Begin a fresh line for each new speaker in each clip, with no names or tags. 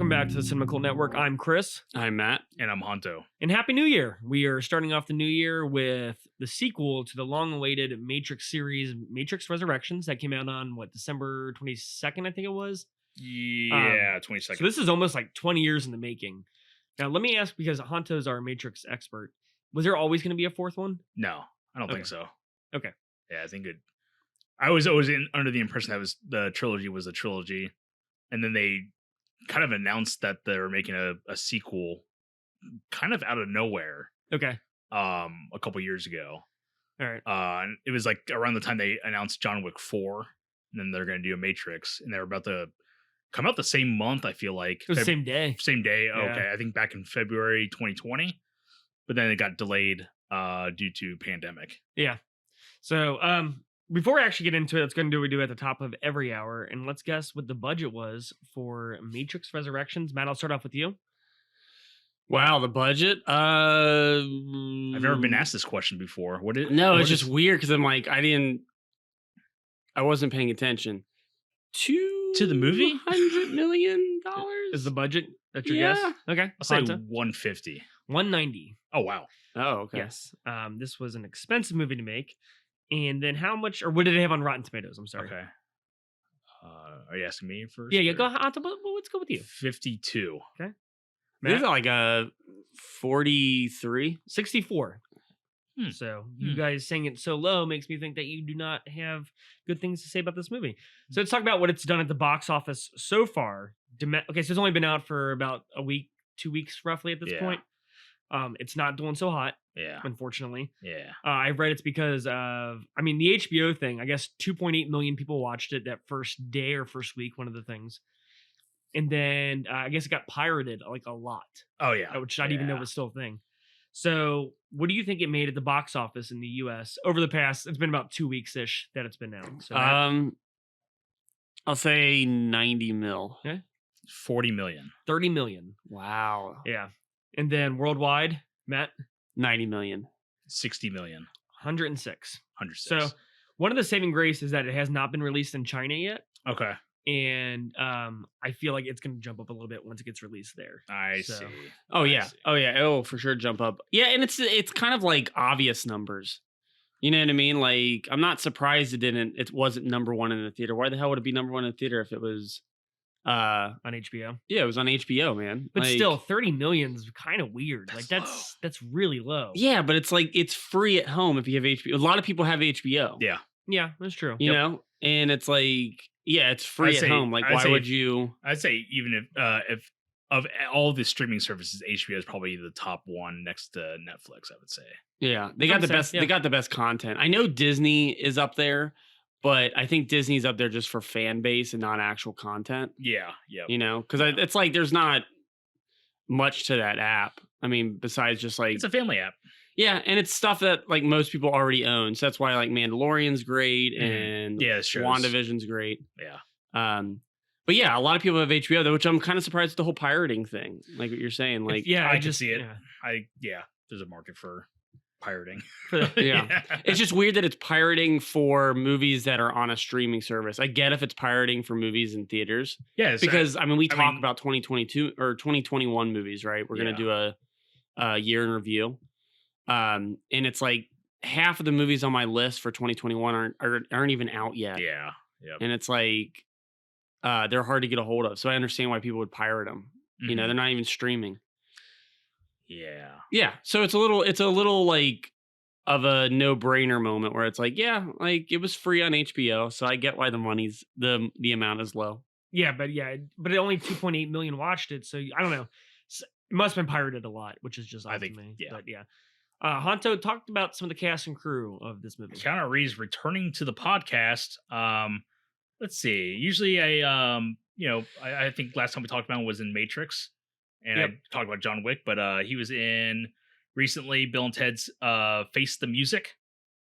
Welcome back to the Cinema Network. I'm Chris.
I'm Matt.
And I'm Honto.
And Happy New Year. We are starting off the new year with the sequel to the long-awaited Matrix series, Matrix Resurrections, that came out on, December 22nd, I think it was?
Yeah, 22nd.
So this is almost like 20 years in the making. Now, let me ask, because Honto's our Matrix expert, was there always going to be a fourth one?
No, I don't think so.
Okay.
Yeah, I think it... I was always under the impression that the trilogy was a trilogy. And then they kind of announced that they were making a sequel kind of out of nowhere.
Okay.
A couple years ago.
All right.
And it was like around the time they announced John Wick 4, and then they're going to do a Matrix, and they were about to come out the same month, I feel like.
It was the same day.
Same day.
Yeah.
Okay. I think back in February 2020, but then it got delayed due to pandemic.
Yeah. So, before we actually get into it, let's go and do what we do at the top of every hour, and let's guess what the budget was for Matrix Resurrections. Matt, I'll start off with you.
Wow, the budget.
I've never been asked this question before.
It's just weird because I'm like, I wasn't paying attention.
To the movie?
$100 million
is the budget. That's your guess? Okay.
I'll say 150.
190.
Oh, wow.
Oh, okay.
Yes. This was an expensive movie to make. And then how much, or what did it have on Rotten Tomatoes? I'm sorry.
Okay. Are you asking me first?
Yeah, go. Let's go with you.
52.
Okay.
This is like a 43.
64. So you guys saying it so low makes me think that you do not have good things to say about this movie. So let's talk about what it's done at the box office so far. Okay, so it's only been out for about a week, 2 weeks roughly at this point. It's not doing so hot.
Yeah.
Unfortunately.
Yeah.
I've read it's because of, the HBO thing. I guess 2.8 million people watched it that first day or first week, one of the things. And then I guess it got pirated like a lot.
Oh, yeah.
Which I didn't even know was still a thing. So what do you think it made at the box office in the US over the past, it's been about 2 weeks-ish that it's been out. So
I'll say 90 mil.
Okay.
40 million.
30 million.
Wow.
Yeah. And then worldwide, Matt?
90 million.
60 million.
106.
106.
So one of the saving grace is that it has not been released in China yet.
Okay.
And I feel like it's going to jump up a little bit once it gets released there.
I see.
Oh, yeah. Oh, yeah. Oh, for sure jump up. Yeah, and it's kind of like obvious numbers. You know what I mean? Like, I'm not surprised it wasn't number one in the theater. Why the hell would it be number one in the theater if it was
on HBO?
Yeah, it was on HBO, man.
But still, 30 million is kind of weird. That's really low.
Yeah, but it's like it's free at home if you have HBO. A lot of people have HBO.
Yeah.
Yeah, that's true.
You know? And it's like, yeah, it's free at home. Like, why would you?
I'd say even if of all the streaming services, HBO is probably the top one next to Netflix, I would say.
Yeah, they got the best. Yeah. They got the best content. I know Disney is up there, but I think Disney's up there just for fan base and not actual content.
Yeah, yeah.
You know, because it's like there's not much to that app. I mean, besides just like
it's a family app.
Yeah, and it's stuff that like most people already own. So that's why like Mandalorian's great and WandaVision's great.
Yeah.
But yeah, a lot of people have HBO though, which I'm kind of surprised at the whole pirating thing. Like what you're saying. Like
I just see it. Yeah. There's a market for pirating.
Yeah. It's just weird that it's pirating for movies that are on a streaming service. I get if it's pirating for movies in theaters.
Yeah.
Because we talk about 2022 or 2021 movies, right? We're gonna do a year in review. And it's like half of the movies on my list for 2021 aren't even out yet.
Yeah. Yep.
And it's like they're hard to get a hold of. So I understand why people would pirate them. Mm-hmm. You know, they're not even streaming.
Yeah.
Yeah. So it's a little like of a no-brainer moment where it's like, yeah, like it was free on HBO, so I get why the amount is low.
Yeah, but only 2.8 million watched it, so I don't know. It must have been pirated a lot, which is just odd to me. Yeah. But yeah. Honto talked about some of the cast and crew of this movie.
Keanu Reeves returning to the podcast. Let's see. Usually, I think last time we talked about him was in Matrix, and I talked about John Wick, but he was in recently Bill and Ted's Face the Music,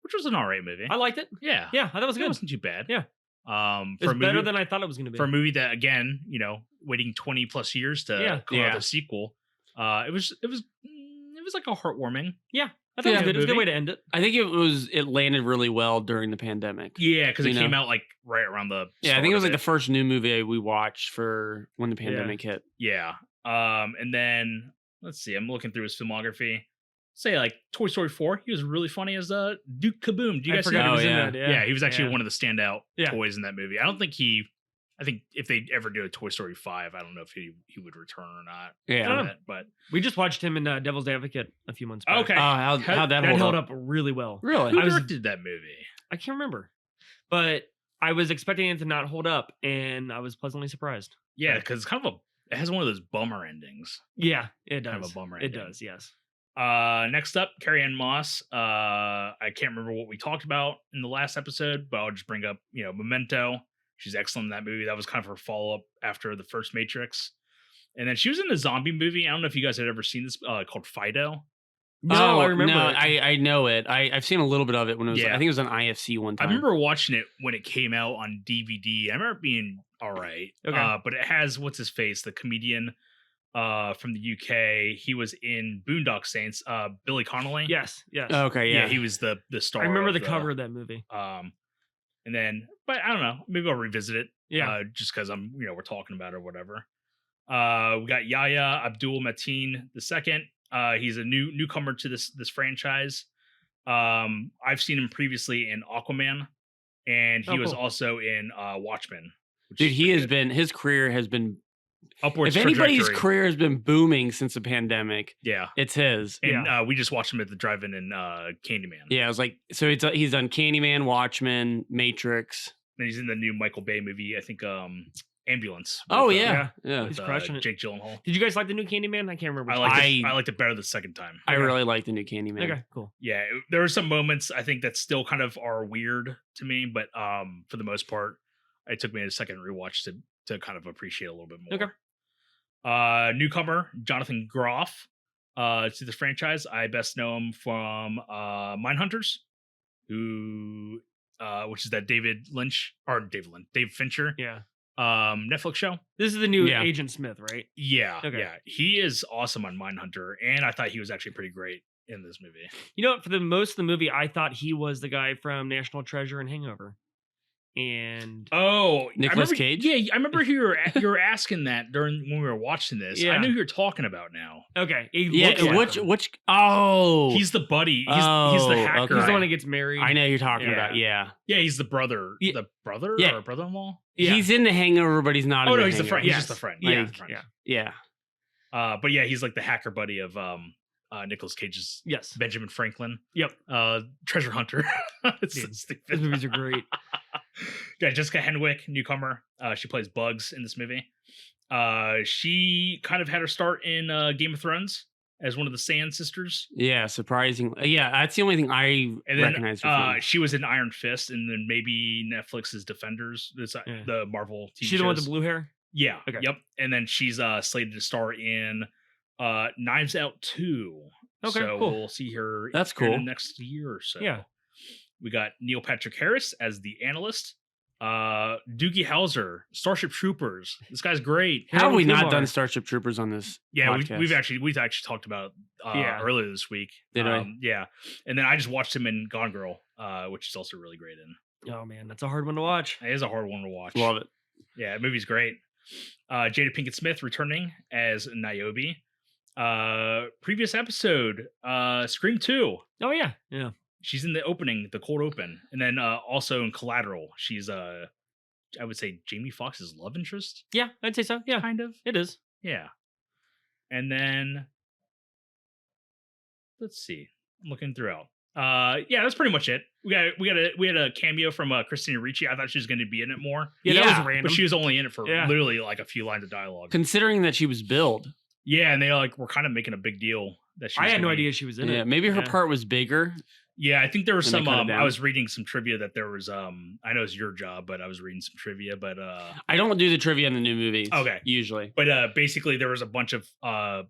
which was an alright movie.
I liked it.
Yeah,
I thought it was good.
It wasn't too bad.
Yeah, it's better than I thought it was going to be
for a movie that, again, waiting 20 plus years to come out with a sequel. It was like a heartwarming.
Yeah, I think
Yeah.
it was a good way to end it.
I think it landed really well during the pandemic.
Yeah, because it
You
came
know?
out like right around the
Yeah, I
start
think it was
of
like the first new movie we watched for when the
Yeah.
pandemic hit.
Yeah. And then let's see, I'm looking through his filmography. Say like Toy Story 4, he was really funny as Duke Kaboom. Do you
I
guys see
forgot
that?
he was
Oh,
in
yeah.
that.
Yeah, he was actually
Yeah.
one of the standout
Yeah.
toys in that movie. I think if they ever do a Toy Story 5, I don't know if he would return or not.
Yeah.
I don't know.
But
We just watched him in Devil's Advocate a few months back.
okay.
How'd that
That
hold
held
up?
up really well.
Really?
Who
I was-
directed that movie?
I can't remember, but I was expecting it to not hold up, and I was pleasantly surprised.
Yeah, because it's kind of it has one of those bummer endings.
Yeah, it does.
Kind of a bummer
It
ending.
does. Yes.
Next up, Carrie-Anne Moss. I can't remember what we talked about in the last episode, but I'll just bring up, Memento. She's excellent in that movie. That was kind of her follow-up after the first Matrix. And then she was in a zombie movie. I don't know if you guys had ever seen this called Fido.
No, I remember.
No,
it.
I know it. I've seen a little bit of it when it was.
Yeah.
I think it was on IFC one
I
time.
remember watching it when it came out on DVD. I remember it being all right.
Okay.
But it has, what's his face, the comedian from the UK. He was in Boondock Saints, Billy Connolly.
Yes. Yes.
Okay, yeah.
He was the star.
I remember
of
the cover of that movie.
And then, but I don't know, maybe I'll revisit it.
Yeah.
Just because we're talking about it or whatever. We got Yahya Abdul-Mateen II. He's a newcomer to this franchise. I've seen him previously in Aquaman, and he was
cool.
also in Watchmen. which
Dude,
is
he
pretty
has
good.
been. His career has been.
Upwards
If anybody's
trajectory.
career has been booming since the pandemic,
Yeah.
it's his.
And we just watched him at the drive-in in Candyman.
Yeah, I was like, so he's done Candyman, Watchmen, Matrix.
And he's in the new Michael Bay movie, I think Ambulance.
Oh
with,
yeah,
He's
with,
crushing it.
Jake Gyllenhaal.
Did you guys like the new Candyman? I can't remember.
I liked it better the second time.
I
Okay.
really like the new Candyman.
Okay, cool.
Yeah, there were some moments I think that still kind of are weird to me, but for the most part, it took me a second rewatch to kind of appreciate a little bit more.
Okay.
Newcomer Jonathan Groff to the franchise. I best know him from Mindhunters, which is that David Fincher
Yeah.
Netflix show.
This is the new
Yeah.
Agent Smith, right?
Yeah,
Okay.
yeah, he is awesome on Mindhunter, and I thought he was actually pretty great in this movie.
You know, for the most of the movie, I thought he was the guy from National Treasure and Hangover. And
Oh,
Nicolas
I remember,
Cage?
Yeah, I remember you were asking that during when we were watching this.
Yeah.
I knew who you're talking about now.
okay, he
Yeah,
looks like him.
which? Oh,
He's the buddy. He's the hacker.
okay.
He's the one that gets married.
I know who you're talking
Yeah.
about. Yeah,
Yeah, he's the brother.
Yeah.
The brother
Yeah.
or brother-in-law.
Yeah.
he's in the Hangover, but he's not.
Oh
in
no,
the
he's the friend. He's
Hangover.
just the friend.
Yeah,
He's the friend.
yeah.
Yeah,
But yeah, he's like the hacker buddy of Nicolas Cage's
Yes.
Benjamin Franklin.
Yep.
Treasure Hunter. It's so
Dude,
stupid.
Those movies are great.
Yeah, Jessica Henwick, newcomer. She plays Bugs in this movie. She kind of had her start in Game of Thrones as one of the Sand sisters.
yeah. Surprisingly, yeah. That's the only thing I
And then
recognize her from.
she was in Iron Fist, and then maybe Netflix's Defenders,
Yeah.
the Marvel TV
She the one with
shows.
the blue hair?
Yeah.
Okay.
Yep. And then she's slated to star in Knives Out 2.
Okay,
So
cool.
we'll see her
That's
in the
cool.
next year or so.
Yeah.
We got Neil Patrick Harris as the analyst. Doogie Howser, Starship Troopers. This guy's great.
How have we not
Kumar.
done Starship Troopers on this?
Yeah,
podcast?
we've actually talked about it
Yeah.
earlier this week.
Did I?
Yeah. And then I just watched him in Gone Girl, which is also really great in.
Oh man, that's a hard one to watch.
It is a hard one to watch.
Love it.
Yeah, the movie's great. Jada Pinkett Smith returning as Niobe. Previous episode, Scream 2.
Oh yeah. Yeah.
She's in the opening, the cold open. And then also in Collateral, she's I would say Jamie Foxx's love interest,
Yeah, I'd say so. Yeah.
kind of.
It is.
Yeah. And then let's see. I'm looking throughout. Yeah, that's pretty much it. We had a cameo from Christina Ricci. I thought she was going to be in it more,
Yeah, that
Yeah,
was random.
but she was only in it for
Yeah.
literally like a few lines of dialogue.
Considering that she was billed,
Yeah, and they were kind of making a big deal that she
I
was
had no
gonna be-
idea she was in
yeah,
it.
maybe her
Yeah.
part was bigger.
Yeah, I think there was
And they
some.
cut it down.
I was reading some trivia that there was. I know it's your job, but I was reading some trivia. But
I don't do the trivia in the new movies.
Okay.
usually.
basically there was a bunch of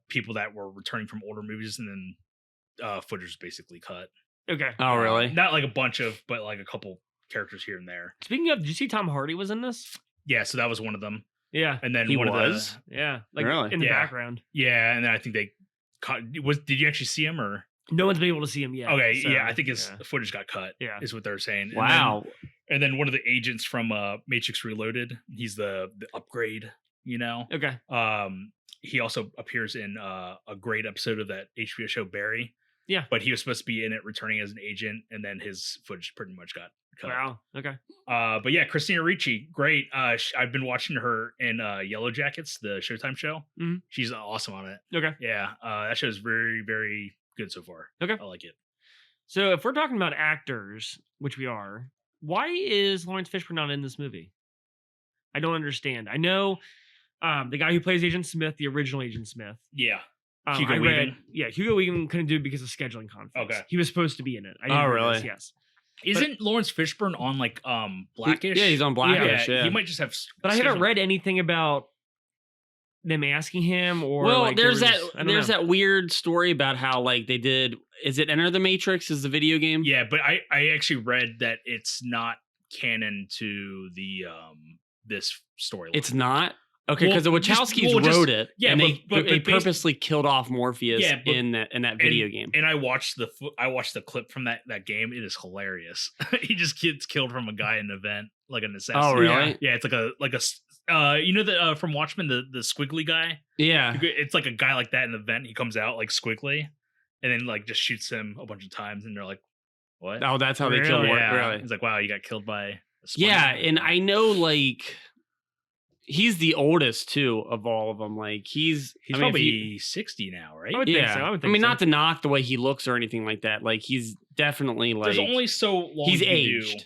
people that were returning from older movies, and then footage was basically cut.
Okay.
Oh, really?
Not like a bunch of, but like a couple characters here and there.
Speaking of, did you see Tom Hardy was in this?
Yeah, so that was one of them.
Yeah.
And then
He
one
was?
of the
Yeah. Like
Really?
in the
Yeah.
background.
yeah, and then I think they caught. Did you actually see him or?
No one's been able to see him yet.
Okay,
so,
yeah, I think his footage got cut.
Yeah.
Is what they're saying.
Wow.
And then one of the agents from Matrix Reloaded, he's the upgrade. You know.
Okay.
He also appears in a great episode of that HBO show Barry.
Yeah.
But he was supposed to be in it returning as an agent, and then his footage pretty much got cut.
Wow. Okay.
But yeah, Christina Ricci, great. I've been watching her in Yellow Jackets, the Showtime show.
Mm-hmm.
She's awesome on it.
Okay.
Yeah. That show is very, very good so far.
Okay.
I like it.
So if we're talking about actors, which we are, why is Lawrence Fishburne not in this movie? I don't understand. I know the guy who plays Agent Smith, the original Agent Smith.
Yeah.
Hugo Weaving. Yeah, Hugo Weaving couldn't do it because of scheduling conflicts.
Okay.
He was supposed to be in it. I didn't realize,
really?
Yes.
Isn't Lawrence Fishburne on like Blackish?
Yeah, he's on Blackish.
Yeah,
Yeah.
he might just have.
But I haven't read anything about them asking him or.
Well,
like,
there's
there's
that weird story about how like they did. Is it Enter the Matrix? Is the video game?
Yeah, but I actually read that it's not canon to the this storyline.
It's not. Okay, because
Well,
the Wachowskis
just-
wrote it,
yeah,
and
but
they
based-
purposely killed off Morpheus
Yeah, but-
in that video game.
And I watched the clip from that game. It is hilarious. He just gets killed from a guy in an event, like an assassin.
Oh, really?
Yeah, it's like you know the from Watchmen, the squiggly guy.
Yeah.
It's like a guy like that in an event. He comes out like squiggly, and then like just shoots him a bunch of times, and they're like, "What?"
Oh, that's how they killed
Really?
Morpheus.
Yeah.
Really?
He's like, "Wow, you got killed by." A
Yeah,
spider."
and I know like he's the oldest too of all of them. Like he's
He's
I mean, if
probably
you-
60 now, right?
I would think
yeah.
so. I would
I
think
mean,
so.
not to knock the way he looks or anything like that. Like he's definitely like
There's only so long
he's
you
aged.
do.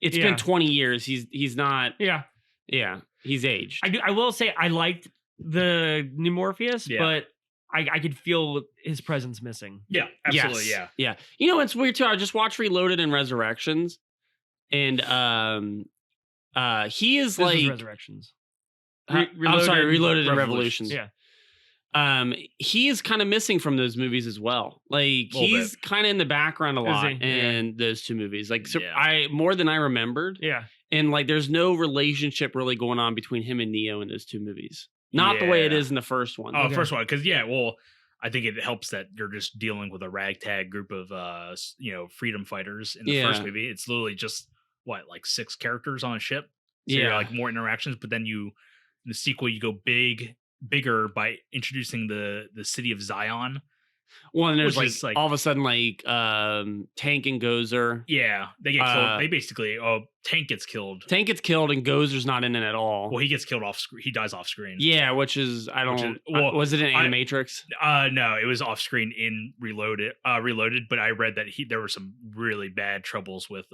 It's
Yeah.
been 20 years. He's not.
Yeah.
Yeah, he's aged.
I will say I liked the new Morpheus,
Yeah.
but I could feel his presence missing.
Yeah, absolutely.
Yes.
Yeah.
Yeah. You know, it's weird too. I just watched Reloaded and Resurrections, and he is
This was
like
Resurrections.
I'm sorry, Reloaded and Revolutions.
Yeah.
He is kind of missing from those movies as well. Like
Little
he's kind of in the background a
Is
lot
he? Yeah.
in those two movies. Like so
Yeah.
I more than I remembered.
Yeah.
And like there's no relationship really going on between him and Neo in those two movies. Not the way it
Yeah.
is in the first one.
Oh,
Okay.
first one, because I think it helps that you're just dealing with a ragtag group of freedom fighters in the first
Yeah.
movie. It's literally just like 6 characters on a ship. So you're
Yeah.
like more interactions, but then in the sequel you go bigger by introducing the city of Zion.
Well, and there's
Which is,
like all of a sudden like Tank and Gozer.
Yeah, they get killed. They basically Tank gets killed.
Tank gets killed and Gozer's not in it at all.
Well, he gets killed off screen. He dies off screen.
Yeah, which is was it in Animatrix?
No, it was off screen in Reloaded. But I read that there were some really bad troubles with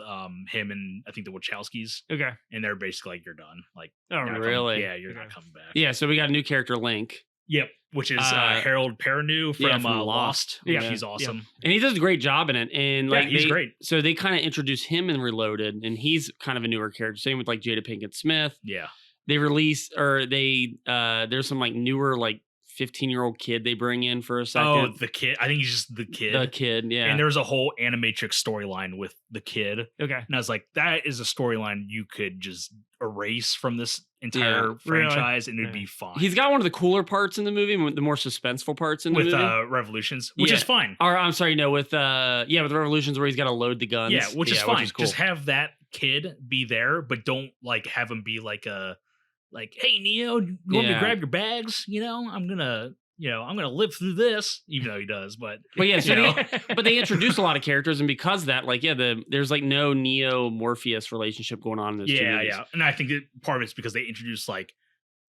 him and I think the Wachowskis,
Okay.
and they're basically like, you're done. Like,
Oh,
you're not
really?
coming, yeah, you're
Okay.
not coming back.
Yeah, so we got a new character, Link.
Yep, which is Harold Perrineau from,
from
Lost.
Yeah.
He's awesome.
And he does a great job in it. And like
he's great.
So they kind of introduce him in Reloaded, and he's kind of a newer character. Same with like Jada Pinkett Smith.
Yeah,
They release or they there's some like newer like 15-year-old kid they bring in for a second.
Oh, the kid. I think he's just the kid.
The kid, yeah.
And there was a whole Animatrix storyline with the kid.
Okay.
And I was like, that is a storyline you could just erase from this entire
Really?
franchise and it'd
Yeah.
be fine.
He's got one of the cooler parts in the movie, the more suspenseful parts in the
with
movie.
Revolutions, which
Yeah.
is fine.
Or I'm sorry, no, with with Revolutions where he's got to load the guns.
Yeah, which is fine.
cool.
Just have that kid be there, but don't like have him be like hey Neo, you want me to
Yeah.
grab your bags? I'm gonna live through this, even though he does. But
yeah, so
you know.
but they introduce a lot of characters, and because of that, like, there's like no Neo Morpheus relationship going on in those two movies.
Yeah. And I think that part of it's because they introduced like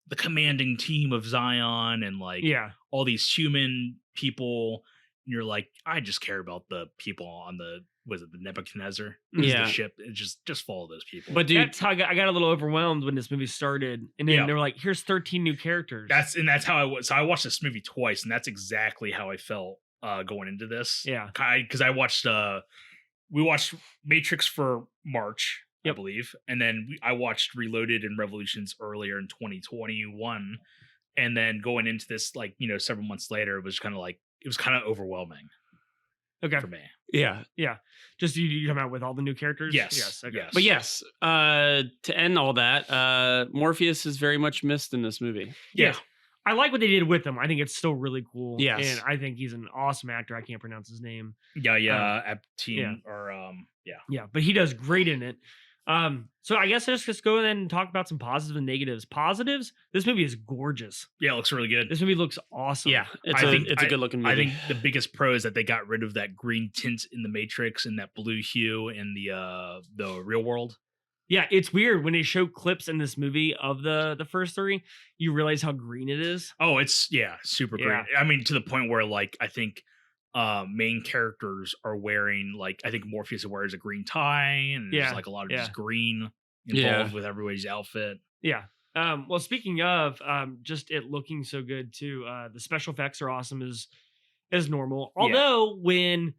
the commanding team of Zion and like
Yeah.
all these human people. And you're like, I just care about the people on the Nebuchadnezzar?
Yeah.
The ship. It just follow those people.
But dude,
That's how I got a little overwhelmed when this movie started. And then
Yeah.
they were like, here's 13 new characters.
that's how I was. So I watched this movie twice, and that's exactly how I felt going into this.
Yeah.
Because I watched we watched Matrix for March, I
Yep.
believe, and then I watched Reloaded and Revolutions earlier in 2021, and then going into this several months later, it was kind of overwhelming
Okay.
for me.
Yeah. Just you come out with all the new characters?
Yes.
Okay.
Yes.
but yes, to end all that, Morpheus is very much missed in this movie.
Yeah.
I like what they did with him. I think it's still really cool.
Yes.
And I think he's an awesome actor. I can't pronounce his name.
Yeah, Abdul-Mateen
yeah.
or
Yeah, but he does great in it. So I guess let's just go ahead and talk about some positives and negatives. Positives, this movie is gorgeous.
Yeah, it looks really good.
This movie looks awesome.
Yeah,
I think
it's a good looking movie.
I think the biggest pro is that they got rid of that green tint in the Matrix and that blue hue in the real world.
Yeah, it's weird when they show clips in this movie of the first three, you realize how green it is.
Oh, it's super green. I mean, to the point where like I think main characters are wearing like I think Morpheus wears a green tie and there's like a lot of just green involved with everybody's outfit.
Yeah. Well, speaking of just it looking so good too, the special effects are awesome as normal. Although when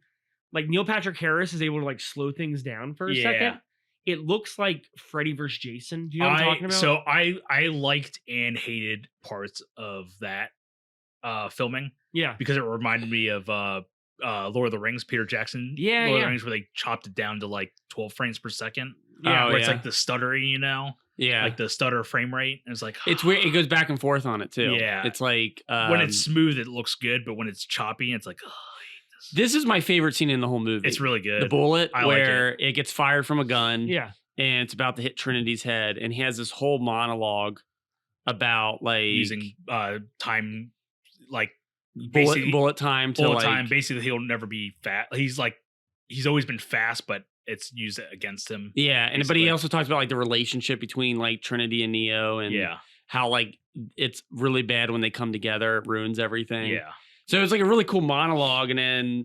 like Neil Patrick Harris is able to like slow things down for a second, it looks like Freddy vs. Jason. Do you know what I'm talking about?
So I liked and hated parts of that filming.
Yeah.
Because it reminded me of Lord of the Rings, Peter Jackson.
Yeah.
Lord of the Rings, where they chopped it down to like 12 frames per second.
Yeah.
Where it's like the stuttering,
Yeah.
Like the stutter frame rate. And it's like
it's weird. It goes back and forth on it too.
Yeah.
It's like
when it's smooth, it looks good, but when it's choppy, it's like, oh,
this is my favorite scene in the whole movie.
It's really good.
The bullet where
like
it gets fired from a gun.
Yeah.
And it's about to hit Trinity's head. And he has this whole monologue about like
using time, like
bullet time to like
time. Basically, he'll never be fast. He's always been fast, but it's used against him.
Yeah. And but he also talks about like the relationship between like Trinity and Neo and how like it's really bad when they come together. It ruins everything.
Yeah.
So it's like a really cool monologue, and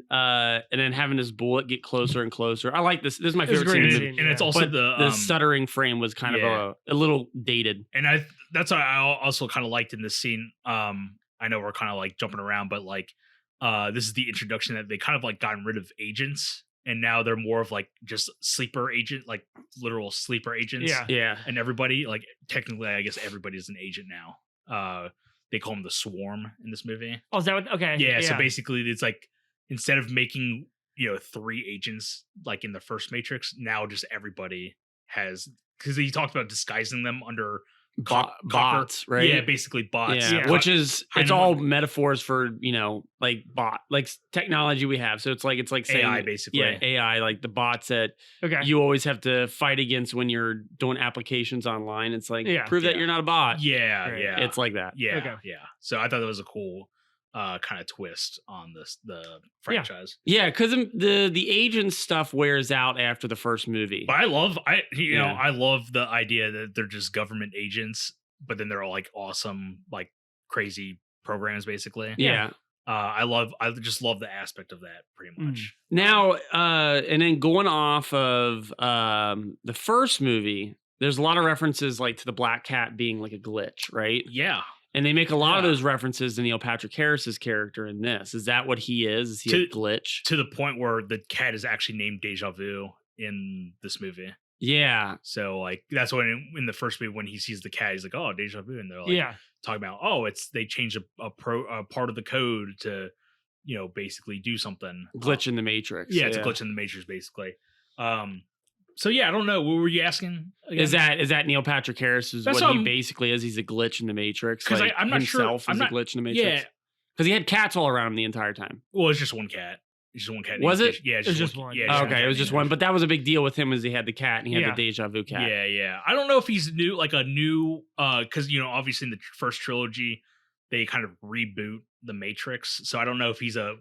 then having this bullet get closer and closer. I like this. This is my favorite scene.
And it's also
the stuttering frame was kind of a little dated.
And that's what I also kind of liked in this scene. I know we're kind of like jumping around, but like this is the introduction that they kind of like gotten rid of agents, and now they're more of like just sleeper agent, like literal sleeper agents.
Yeah.
Yeah.
And everybody, like technically, I guess everybody's an agent now. They call them the Swarm in this movie.
Oh, is that what? Okay.
Yeah. So basically, it's like instead of making 3 agents like in the first Matrix, now just everybody has, because he talked about disguising them under
bots, right?
Yeah, basically bots.
Yeah. Which is it's all metaphors for like bot like technology we have. So it's like saying
AI basically.
Yeah, AI like the bots that
okay.
you always have to fight against when you're doing applications online. It's like prove that you're not a bot.
Yeah,
right.
yeah.
It's like that.
Yeah,
okay.
yeah. So I thought that was a cool kind of twist on the franchise.
Yeah, because the agent stuff wears out after the first movie.
But I love the idea that they're just government agents, but then they're all like awesome, like crazy programs, basically.
Yeah.
I just love the aspect of that pretty much.
Now, and then going off of the first movie, there's a lot of references like to the black cat being like a glitch, right?
Yeah.
And they make a lot of those references to Neil Patrick Harris's character in this. Is that what he is? Is he a glitch?
To the point where the cat is actually named Deja Vu in this movie.
Yeah.
So like that's when in the first movie when he sees the cat, he's like, "Oh, Deja Vu," and they're like talking about, "Oh, they changed a part of the code to, basically do something."
Glitch in the Matrix.
Yeah, it's a glitch in the Matrix, basically. So yeah, I don't know. What were you asking? Again?
Is that Neil Patrick Harris is what he basically is? He's a glitch in the Matrix.
Because
like
I'm not
himself
sure.
Is a glitch in the Matrix.
Yeah.
Because he had cats all around him the entire time.
Well, it's just one cat. It's just one cat.
Was it?
Yeah,
it's just one.
Yeah.
Okay, it was just one. But that was a big deal with him, as he had the cat and he had the Deja Vu cat.
Yeah, yeah. I don't know if he's new, like a new, because obviously in the first trilogy they kind of reboot the Matrix, so I don't know if he's a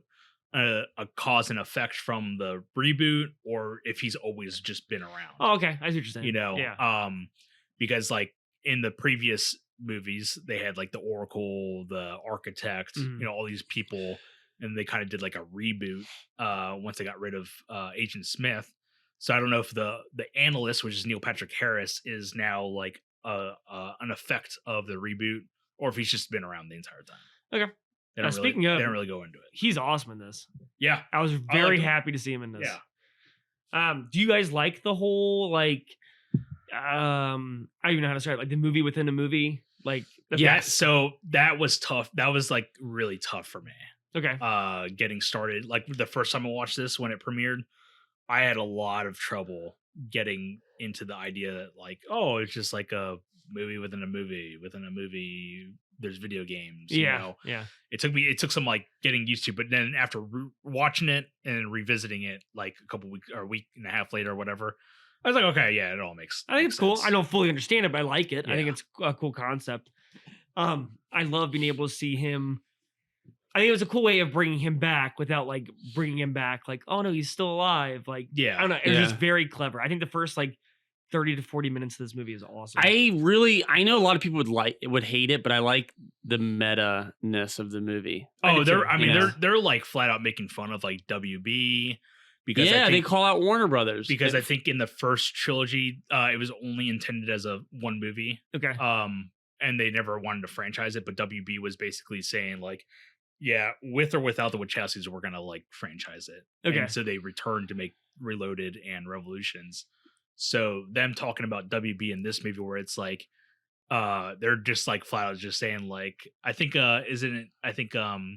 cause and effect from the reboot or if he's always just been around.
Oh, okay. I see what you're saying.
Because like in the previous movies they had like the Oracle, the Architect, all these people, and they kind of did like a reboot once they got rid of Agent Smith. So I don't know if the analyst, which is Neil Patrick Harris, is now like an effect of the reboot, or if he's just been around the entire time.
Okay.
Speaking of, they don't really go into it.
He's awesome in this.
Yeah,
I was very happy to see him in this.
Yeah.
Do you guys like the whole like? I don't even know how to start. Like the movie within a movie. Like
So that was tough. That was like really tough for me.
Okay.
Getting started, like the first time I watched this when it premiered, I had a lot of trouble getting into the idea that like, oh, it's just like a movie within a movie within a movie there's video games.
Yeah, yeah.
It took some like getting used to, but then after watching it and revisiting it like a couple weeks or a week and a half later or whatever, I was like, okay, yeah, it all makes.
I think it's cool. I don't fully understand it, but I like it.
Yeah.
I think it's a cool concept. I love being able to see him. I think it was a cool way of bringing him back without like bringing him back like, oh no, he's still alive. Like,
Yeah,
I don't know. It was just very clever. I think the first like 30 to 40 minutes of this movie is awesome.
I know a lot of people would hate it, but I like the meta-ness of the movie.
Oh, they're like flat out making fun of like WB because
they call out Warner Brothers
because I think in the first trilogy it was only intended as a one movie.
Okay.
And they never wanted to franchise it, but WB was basically saying like, yeah, with or without the Wachowskis, we're gonna like franchise it.
Okay.
And so they returned to make Reloaded and Revolutions. So them talking about WB in this movie where it's like they're just like flat out just saying like I think the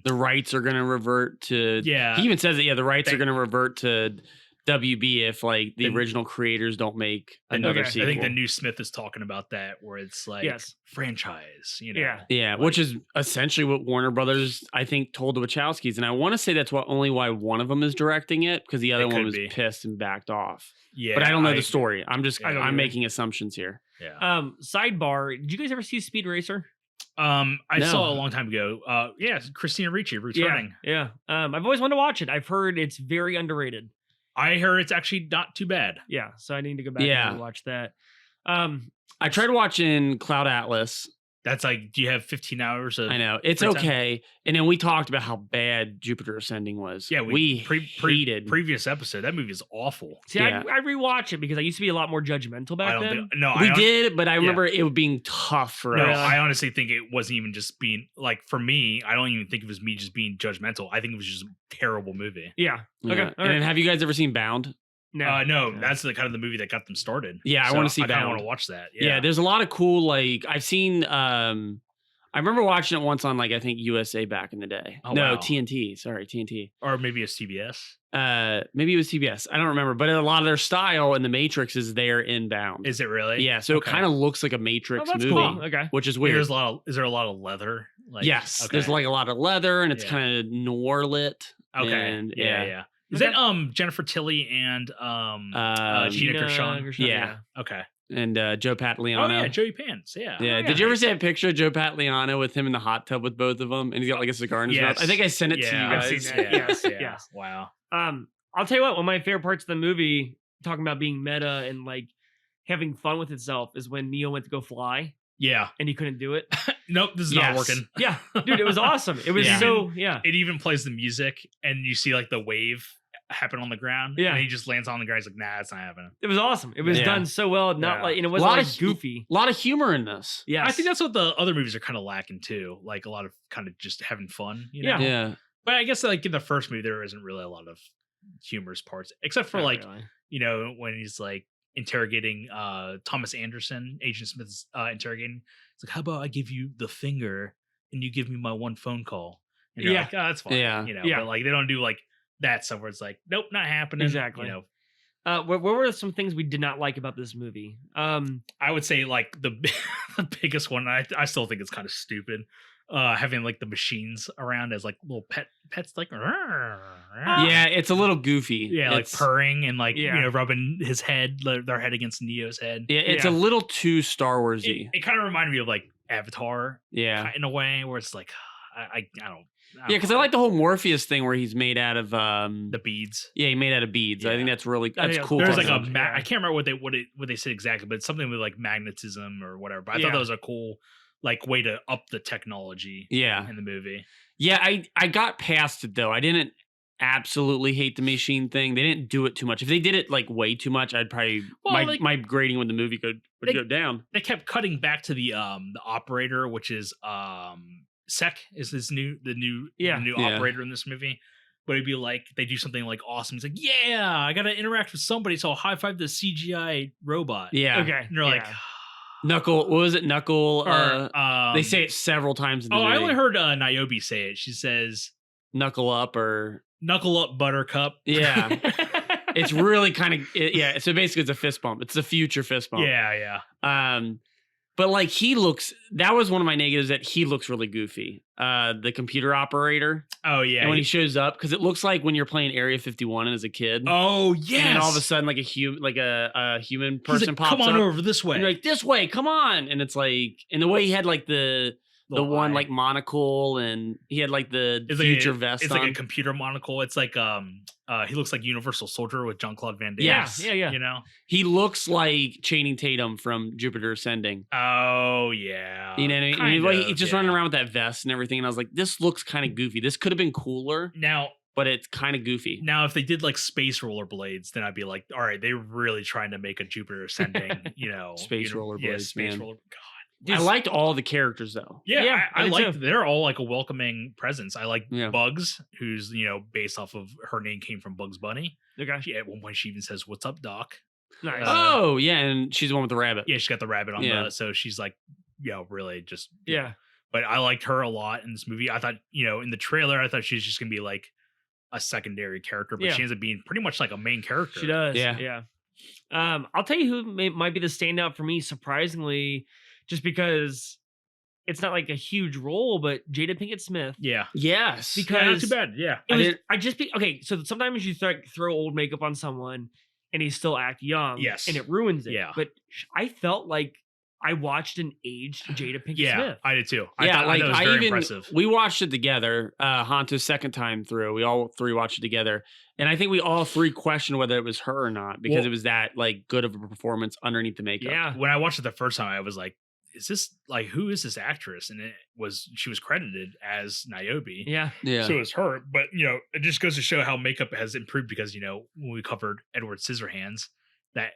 rights are gonna revert to
yeah
he even says it, the rights are gonna revert to WB if like the original creators don't make another sequel.
I think the new Smith is talking about that where it's like franchise,
Yeah, like, which is essentially what Warner Brothers I think told the Wachowskis, and I want to say that's why one of them is directing it because the other one was pissed and backed off.
Yeah,
but I don't know the story. I'm making assumptions here.
Yeah.
Sidebar: did you guys ever see Speed Racer?
I saw it a long time ago. Christina Ricci returning.
Yeah. I've always wanted to watch it. I've heard it's very underrated.
I heard it's actually not too bad.
Yeah, so I need to go back and watch that.
I tried watching Cloud Atlas.
That's like, do you have 15 hours of?
I know it's okay. Time? And then we talked about how bad Jupiter Ascending was.
Yeah,
we hated
previous episode. That movie is awful.
See, I rewatch it because I used to be a lot more judgmental back then.
We did, but I remember it being tough for us.
I honestly think it wasn't even just being like for me. I don't even think it was me just being judgmental. I think it was just a terrible movie.
Yeah. Okay.
Yeah. And then have you guys ever seen Bound?
No, that's the kind of the movie that got them started.
Yeah, I want to see that.
I want to watch that.
Yeah, there's a lot of cool like I've seen. I remember watching it once on like I think USA back in the day.
Oh, wow.
TNT. Sorry, TNT.
Or maybe it's CBS.
Maybe it was CBS. I don't remember, but a lot of their style in the Matrix is there in Bound.
Is it really?
Yeah, so it kind of looks like a Matrix movie.
Cool. Okay,
which is weird.
Is there a lot of leather? Like,
yes, there's like a lot of leather, and it's kind of noir lit.
Okay,
and,
yeah. Is that Jennifer Tilly and Gina Gershon?
Yeah.
Okay.
And Joe Pantoliano.
Oh yeah, Joey Pants. Yeah.
Yeah. Did you ever see a picture of Joe Pantoliano with him in the hot tub with both of them, and he's got like a cigar in his mouth? I think I sent it to you guys.
I've seen that. Yes.
Wow.
I'll tell you what. One of my favorite parts of the movie, talking about being meta and like having fun with itself, is when Neo went to go fly.
Yeah.
And he couldn't do it.
Nope, this is not working.
Yeah. Dude, it was awesome. It was
It even plays the music, and you see like the wave happen on the ground.
Yeah.
And he just lands on the ground. He's like, nah, it's not happening.
It was awesome. It was done so well. Not like, and it wasn't like goofy.
A lot of humor in this.
Yeah.
I think that's what the other movies are kind of lacking too. Like a lot of kind of just having fun. You know?
Yeah.
But I guess like in the first movie, there isn't really a lot of humorous parts, except for when he's like interrogating Thomas Anderson, Agent Smith's interrogating. It's like, how about I give you the finger and you give me my one phone call? And you're like, oh, that's fine.
Yeah.
But like they don't do like that stuff where it's like, nope, not happening.
Exactly. What were some things we did not like about this movie?
I would say like the biggest one. I still think it's kind of stupid. Having like the machines around as like little pets, like
yeah, it's a little goofy.
Yeah, like purring and like rubbing his head, their head against Neo's head.
Yeah, it's a little too Star Warsy.
It kind of reminded me of like Avatar.
Yeah,
in a way where it's like I don't.
Yeah, because I like the whole Morpheus thing where he's made out of
the beads.
Yeah, he made out of beads. Yeah. I think that's cool.
There's like I can't remember what they said exactly, but it's something with like magnetism or whatever. But I thought that was a cool like way to up the technology. In the movie. Yeah,
I got past it though. I didn't absolutely hate the machine thing. They didn't do it too much. If they did it like way too much, I'd probably my grading with the movie would go down.
They kept cutting back to the operator, which is Sek is the new operator in this movie. But it'd be like they do something like awesome. He's like, yeah, I gotta interact with somebody, so I'll high five the CGI robot.
Yeah.
Okay.
And they're like
Knuckle, what was it? Knuckle. They say it several times in the movie.
I only heard Niobe say it. She says
knuckle up or
knuckle up buttercup.
Yeah. It's really kind of so basically it's a fist bump. It's a future fist bump.
Yeah.
But like that was one of my negatives, that he looks really goofy. The computer operator.
Oh yeah.
And when he shows up, because it looks like when you're playing Area 51 as a kid.
Oh yeah.
And then all of a sudden, like a human person pops up.
Come on over this way.
And you're like, this way, come on. And it's like, and the way he had like the one like monocle, and he had like the future vest.
It's
on.
like a computer monocle. It's like he looks like Universal Soldier with Jean-Claude Van Damme.
Yeah.
You know,
he looks like Channing Tatum from Jupiter Ascending.
Oh yeah.
You know what I mean? He's just running around with that vest and everything, and I was like, this looks kind of goofy. This could have been cooler.
Now,
but it's kind of goofy.
Now, if they did like space rollerblades, then I'd be like, all right, they're really trying to make a Jupiter Ascending,
space rollerblades, man.
God.
I liked all the characters though.
Yeah, I like. They're all like a welcoming presence. I like
Yeah.
Bugs, who's based off of her name came from Bugs Bunny.
Okay.
At one point, she even says, "What's up, Doc?"
Nice.
Oh yeah, and she's the one with the rabbit.
Yeah, she's got the rabbit on so she's like, really just
Yeah.
But I liked her a lot in this movie. I thought, in the trailer, I thought she was just gonna be like a secondary character, but she ends up being pretty much like a main character.
She does.
Yeah.
I'll tell you who might be the standout for me, surprisingly, just because it's not like a huge role, but Jada Pinkett Smith.
Yeah.
Yes.
Yeah, not too bad. Yeah.
So sometimes you throw old makeup on someone and he still act young.
Yes.
And it ruins it.
Yeah.
But I felt like I watched an aged Jada Pinkett Smith.
I did too.
I thought it was very
impressive.
We watched it together. Hanto's second time through. We all three watched it together. And I think we all three questioned whether it was her or not, because it was that like good of a performance underneath the makeup.
Yeah.
When I watched it the first time, I was like, is this like, who is this actress? And she was credited as Niobe.
Yeah.
Yeah.
So it was her. But, it just goes to show how makeup has improved, because, when we covered Edward Scissorhands, that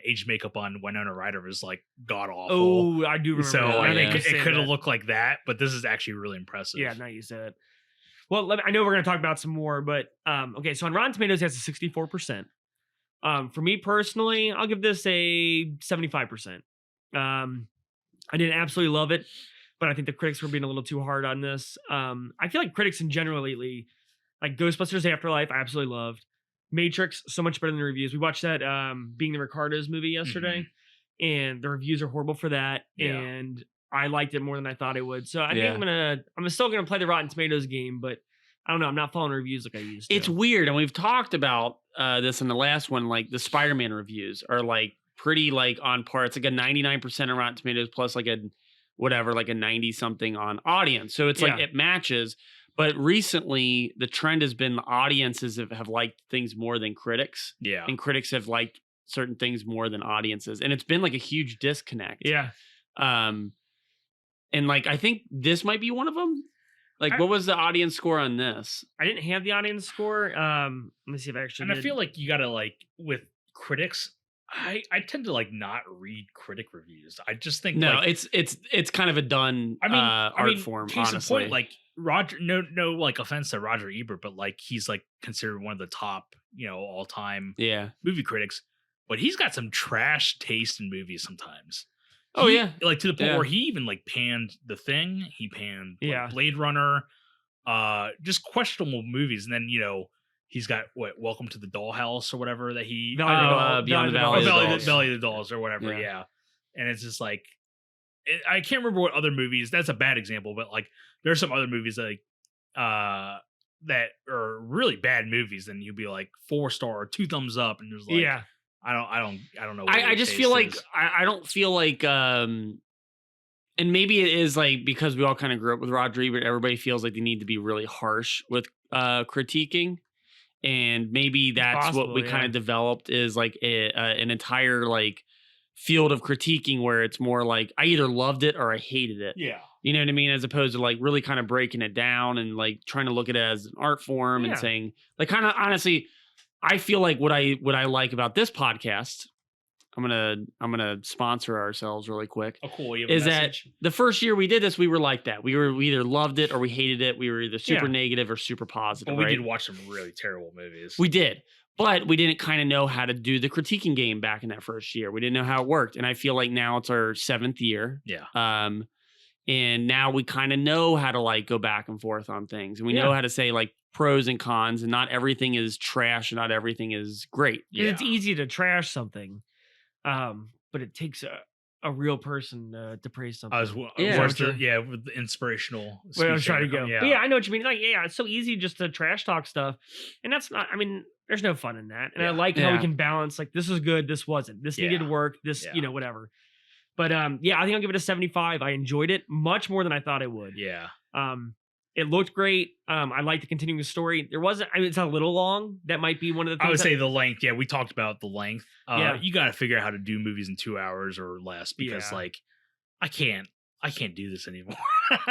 aged makeup on Winona Ryder was like god awful.
Oh, I do remember.
So
that.
I think
It
it could have looked like that, but this is actually really impressive.
Yeah, now you said it. Well, I know we're going to talk about some more, but okay. So on Rotten Tomatoes, it has a 64%. For me personally, I'll give this a 75%. I didn't absolutely love it, but I think the critics were being a little too hard on this. I feel like critics in general lately, like Ghostbusters Afterlife, I absolutely loved. Matrix, so much better than the reviews. We watched that Being the Ricardos movie yesterday, and the reviews are horrible for that.
Yeah.
And I liked it more than I thought I would. So I think I'm still gonna play the Rotten Tomatoes game, but I don't know. I'm not following reviews like I used to.
It's weird, and we've talked about this in the last one. Like the Spider-Man reviews are like pretty like on par. It's like a 99% on Rotten Tomatoes plus like a 90 something on audience. So it's like it matches. But recently, the trend has been the audiences have liked things more than critics.
Yeah.
And critics have liked certain things more than audiences. And it's been like a huge disconnect.
Yeah.
And like, I think this might be one of them. Like, what was the audience score on this?
I didn't have the audience score. Let me see if I actually
And I feel like you got to like, with critics, I tend to like not read critic reviews. I just think
it's kind of a done art form,
case
honestly.
in point, like Roger, no like offense to Roger Ebert, but like he's like considered one of the top, all time movie critics. But he's got some trash taste in movies sometimes. Like to the point where he even like panned The Thing, he panned like, Blade Runner, just questionable movies, and then he's got Welcome to the Dollhouse or whatever that he
Beyond the
Valley of the Dolls or whatever, and it's just like I can't remember what other movies. That's a bad example, but like there's some other movies like that are really bad movies, and you'll be like 4-star or 2 thumbs up, and there's like I don't know.
I just feel like I don't feel like and maybe it is like because we all kind of grew up with Roger Ebert, everybody feels like they need to be really harsh with critiquing. And maybe that's what we kind of developed is like an entire like field of critiquing where it's more like I either loved it or I hated it.
Yeah.
You know what I mean? As opposed to like really kind of breaking it down and like trying to look at it as an art form and saying like kind of honestly, I feel like what I like about this podcast, I'm gonna sponsor ourselves really quick.
Oh, cool. You have
is
a message?
That the first year we did this, we were like that. We either loved it or we hated it. We were either super negative or super positive.
But we did watch some really terrible movies.
We did. But we didn't kind of know how to do the critiquing game back in that first year. We didn't know how it worked. And I feel like now it's our 7th year.
Yeah.
And now we kind of know how to like go back and forth on things. And we know how to say like pros and cons, and not everything is trash and not everything is great.
Yeah. It's easy to trash something. But it takes a real person to praise something.
I was
Yeah.
with the inspirational.
Where I was
speech
trying to
there.
go.
Yeah.
But yeah, I know what you mean. Like, yeah, it's so easy just to trash talk stuff. And that's not, I mean, there's no fun in that. And I
Yeah.
like how we
Yeah.
can balance, like, this was good, this wasn't. This needed
Yeah.
work, this,
Yeah.
whatever. But yeah, I think I'll give it a 75. I enjoyed it much more than I thought I would.
Yeah.
It looked great. I like the continuing story. There wasn't, I mean, it's a little long. That might be one of the things.
I would say the length. Yeah, we talked about the length.
Yeah.
You got to figure out how to do movies in 2 hours or less because,
Yeah.
like, I can't do this anymore.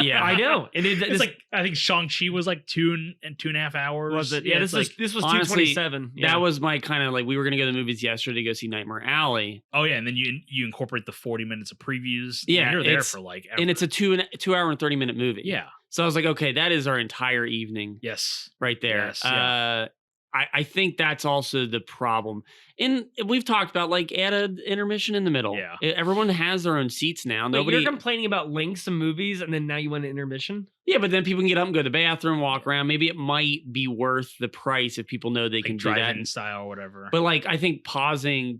Yeah.
I know. And
It's like I think Shang-Chi was like 2.5 hours.
was it? Yeah,
it's
this was
honestly,
227. Yeah.
That was my kind of like, we were going to go to the movies yesterday to go see Nightmare Alley.
Oh yeah, and then you incorporate the 40 minutes of previews.
Yeah,
you're there
it's-
for like
And it's a
ever.
2 hour and 30-minute movie.
Yeah.
So I was like, okay, that is our entire evening
Yes.
right there.
Yes, yeah.
I think that's also the problem. And we've talked about, like, add an intermission in the middle.
Yeah.
Everyone has their own seats now.
Wait,
Nobody.
you're complaining about lengths of movies, and then now you want an intermission?
Yeah, but then people can get up and go to the bathroom, walk around. Maybe it might be worth the price if people know they
Like
can do that.
drive-in style or whatever.
But like, I think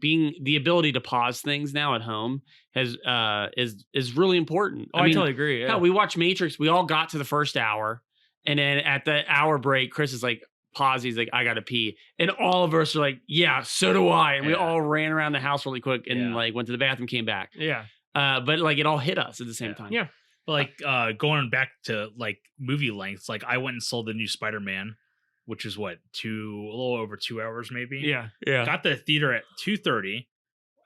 being the ability to pause things now at home is really important.
Oh, I totally agree. Yeah.
hell, we watched Matrix. We all got to the first hour, and then at the hour break, Chris is like, pause. He's like, I gotta pee, and all of us are like, yeah, so do I. And we
Yeah.
all ran around the house really quick and
Yeah.
like went to the bathroom, came back.
Yeah.
But like, it all hit us at the same
Yeah.
time.
Yeah.
But like going back to like movie lengths, like I went and saw the new Spider-Man, which is what a little over 2 hours maybe.
Yeah.
Yeah.
Got to the theater at 2:30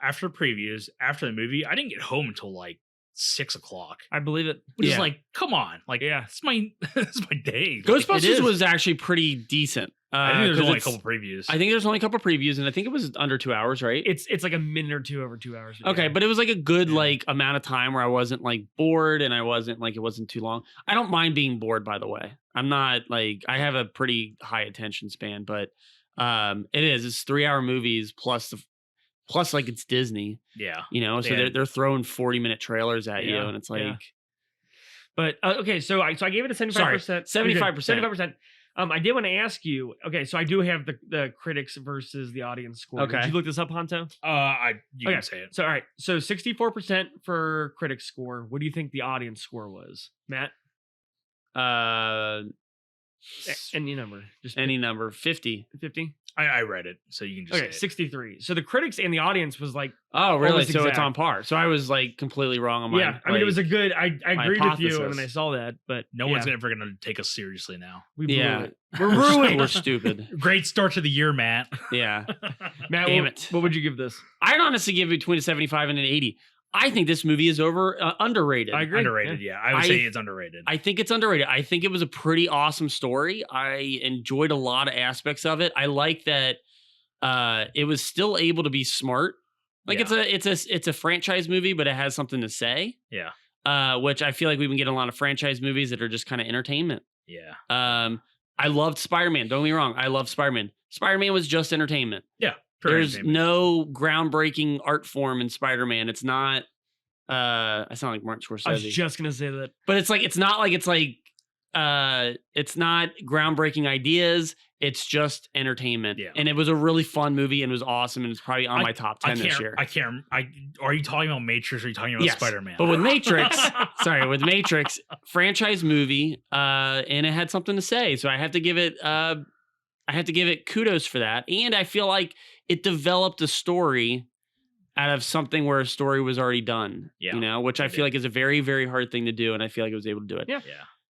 after previews. After the movie, I didn't get home until like 6 o'clock.
I believe it.
Which
Yeah.
is like, come on, like
Yeah.
it's my it's my day. Like,
Ghostbusters
is.
was actually pretty decent.
I think there's
'cause
only a
it's-
couple previews.
I think there's only a couple previews, and I think it was under 2 hours, right?
It's like a minute or two over 2 hours.
Okay,
Yeah.
but it was like a good
Yeah.
like amount of time where I wasn't like bored, and I wasn't like, it wasn't too long. I don't mind being bored, by the way. I'm not like, I have a pretty high attention span, but it's 3 hour movies plus like it's Disney,
yeah.
so
Yeah.
they're throwing 40-minute trailers at you,
Yeah,
and it's like,
yeah. But okay, so I gave it a 75%.
75%.
75%. I did want to ask you. Okay, so I do have the critics versus the audience score.
Okay.
Did you look this up, Honto?
You
Okay.
can say it.
So all right, so 64% for critics score. What do you think the audience score was, Matt? Any number, just
any number, 50.
50.
I read it, so you can just
Okay,
say it.
63. So the critics and the audience was like,
Oh, really?
Almost
So it's
exact.
on par. So I was like completely wrong on my.
yeah. I mean, it was a good. I
my
agreed with you, and
hypothesis.
then I saw that, but
No
yeah,
one's ever going to take us seriously now.
we blew
Yeah.
it. We're ruined.
We're stupid.
Great start to the year, Matt.
Yeah.
Matt,
Damn
what,
it.
what would you give this?
I'd honestly give it between a 75 and an 80. I think this movie is underrated.
I agree.
Underrated, yeah. I would say it's underrated.
I think it's underrated. I think it was a pretty awesome story. I enjoyed a lot of aspects of it. I like that it was still able to be smart. Like it's a franchise movie, but it has something to say.
Yeah.
Which I feel like we've been getting a lot of franchise movies that are just kind of entertainment.
Yeah.
I loved Spider-Man. Don't get me wrong. I love Spider-Man. Spider-Man was just entertainment.
Yeah. pure
There's
entertainment.
no groundbreaking art form in Spider-Man. It's not. I sound like Martin Scorsese.
I was just gonna say that.
But it's not groundbreaking ideas. It's just entertainment.
Yeah.
And it was a really fun movie and it was awesome. And it's probably on my top 10 this year.
Are you talking about Matrix or are you talking about
Yes,
Spider-Man?
But with Matrix, with Matrix, franchise movie, and it had something to say. So I have to give it kudos for that. And I feel like it developed a story out of something where a story was already done.
Yeah,
which I feel like is a very, very hard thing to do. And I feel like I was able to do it.
Yeah.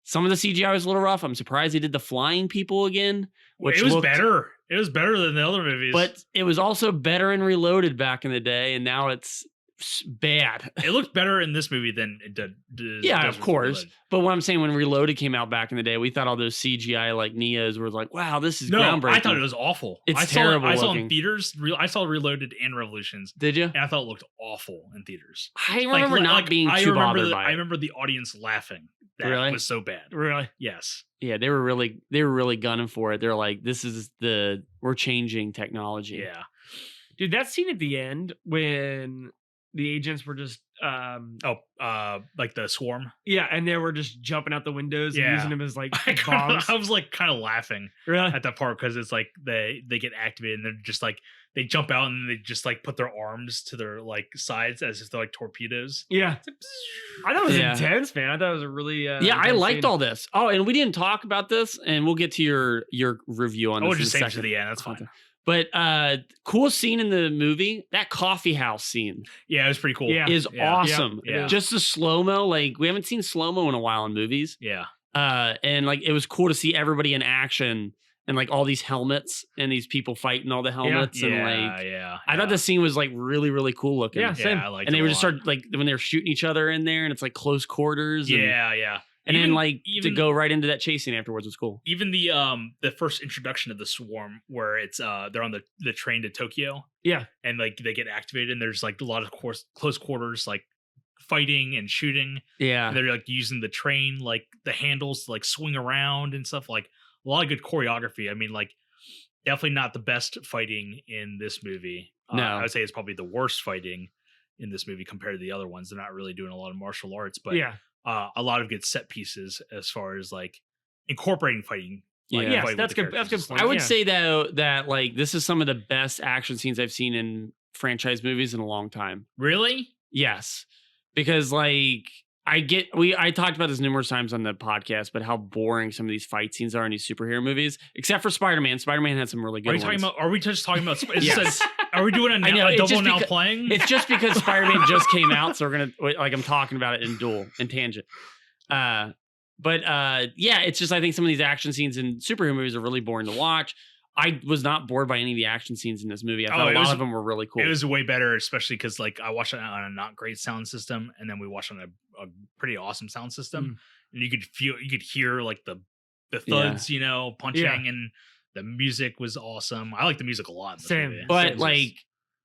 Some of the CGI was a little rough. I'm surprised they did the flying people again. Which
it was
looked
better. It was better than the other movies.
But it was also better in Reloaded back in the day, and now it's bad.
it looked better in this movie than it did.
Yeah,
does
of
with
course.
Reloaded.
But what I'm saying, when Reloaded came out back in the day, we thought all those CGI like Neos were like, wow, this is
No,
groundbreaking.
I thought it was awful.
It's
I
terrible
I saw it
looking.
in theaters. I saw Reloaded and Revolutions,
Did you?
and I thought it looked awful in theaters.
I remember not being too bothered by
I
it.
remember the audience laughing. That
Really?
was so bad.
Really?
Yes.
Yeah, they were really gunning for it. They're like, we're changing technology.
Yeah.
Dude, that scene at the end when the agents were just
Like the swarm.
Yeah, and they were just jumping out the windows and using them as like bombs.
I was like kind of laughing
Really?
at that part because it's like they get activated and they're just like they jump out and they just like put their arms to their like sides as if they're like torpedoes.
Yeah,
It's like,
I thought it was intense, man. I thought it was a really
I liked all this. Oh, and we didn't talk about this, and we'll get to your review on this.
we'll just
in
save
a
it to
second.
the end. That's fine.
But cool scene in the movie, that coffee house scene
Yeah, it was pretty cool.
Yeah.
is awesome.
Yeah.
Just the slow-mo, like we haven't seen slow-mo in a while in movies.
Yeah.
And like it was cool to see everybody in action and like all these helmets and these people fighting all the helmets and like I thought the scene was like really, really cool looking.
Yeah, same.
I liked
And
it
they
a
were just
lot.
start like when they were shooting each other in there and it's like close quarters. And,
Yeah.
And
Even-
then like to
even-
go right into that chase scene afterwards was cool.
Even the first introduction of the swarm where it's they're on the train to Tokyo.
Yeah.
And like they get activated and there's like a lot of close quarters like fighting and shooting.
Yeah.
And they're like using the train like the handles to like swing around and stuff, like a lot of good choreography. I mean, like definitely not the best fighting in this movie.
No.
I would say it's probably the worst fighting in this movie compared to the other ones. They're not really doing a lot of martial arts, but
yeah.
a lot of good set pieces as far as like incorporating fighting. Like,
Yeah.
Yes,
fighting with
that's
the
good. That's
characters
good
and
point.
I would
Yeah.
say though that like this is some of the best action scenes I've seen in franchise movies in a long time.
Really?
Yes. Because like I talked about this numerous times on the podcast, but how boring some of these fight scenes are in these superhero movies, except for Spider-Man. Spider-Man had some really good
Are you
ones.
talking about? Are we just talking about? Is
Yes.
this are we doing
I know,
a
it's
double
just
now
because-
playing?
It's just because Spider-Man just came out, so we're gonna like I'm talking about it in tangent. But yeah, it's just I think some of these action scenes in superhero movies are really boring to watch. I was not bored by any of the action scenes in this movie. I
Oh,
thought
it
a lot
was-
of them were really cool.
It was way better, especially because like I watched it on a not great sound system, and then we watched on a pretty awesome sound system, and you could hear like the thuds, punching,
Yeah.
and the music was awesome. I like the music a lot. In this
Same.
movie.
but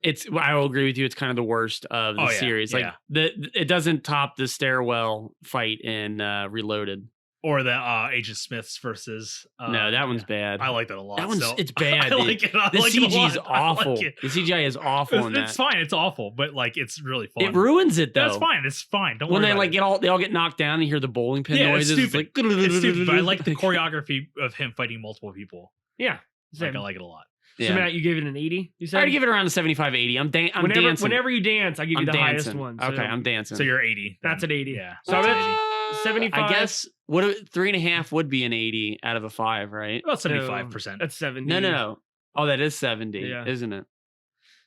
It's
like I will agree with you. It's kind of the worst of the
Oh, yeah,
series. Like
yeah.
it doesn't top the stairwell fight in Reloaded.
or the Agent Smiths versus
No, that one's bad.
I like that a lot.
That one's
so-
it's bad.
I like it. I
The
like it a
CG is
lot. I like
awful.
it.
The CGI is awful in
It's
that.
fine. It's awful, but like it's really fun.
It ruins it though.
That's fine. It's fine. Don't
When
worry
they
about
like
it.
they all get knocked down and you hear the bowling pin
Yeah, it's
noises.
stupid.
Like,
It's stupid, but I like the choreography of him fighting multiple people.
Yeah.
Like
Same.
I like it a lot.
So
Yeah.
Matt, you gave it an 80. You said
I'd give it around a 75, 80. I'm dancing.
whenever you dance, I give you
I'm
the highest
dancing.
one.
Okay,
So
I'm dancing.
So you're 80.
That's
then.
an 80.
Yeah.
So
that's
I'm
an
at
80.
75.
I guess 3.5 would be an 80 out of a 5, right?
About
So
75%.
That's 70.
No. Oh, that is 70,
Yeah.
isn't it?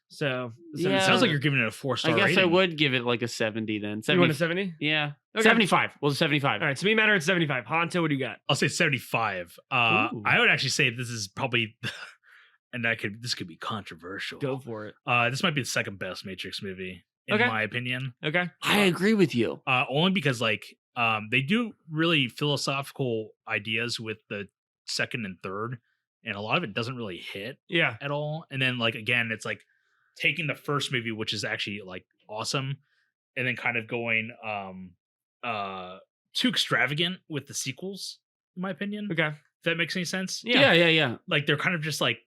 So
Yeah.
Sounds like you're giving it a 4-star
I guess
rating.
I would give it like a 70 then.
You
70,
want a 70?
yeah.
Okay.
75. Well, 75.
All right. So me and Matt are at 75. Hanto, what do you got?
I'll say 75.
Ooh.
I would actually say this is probably, and this could be controversial.
Go for it.
This might be the second best Matrix movie in
Okay.
my opinion.
Okay.
I agree with you.
Only because like they do really philosophical ideas with the second and third, and a lot of it doesn't really hit
Yeah.
at all. And then like again, it's like taking the first movie, which is actually like awesome, and then kind of going too extravagant with the sequels, in my opinion.
Okay.
If that makes any sense.
Yeah.
Like they're kind of just like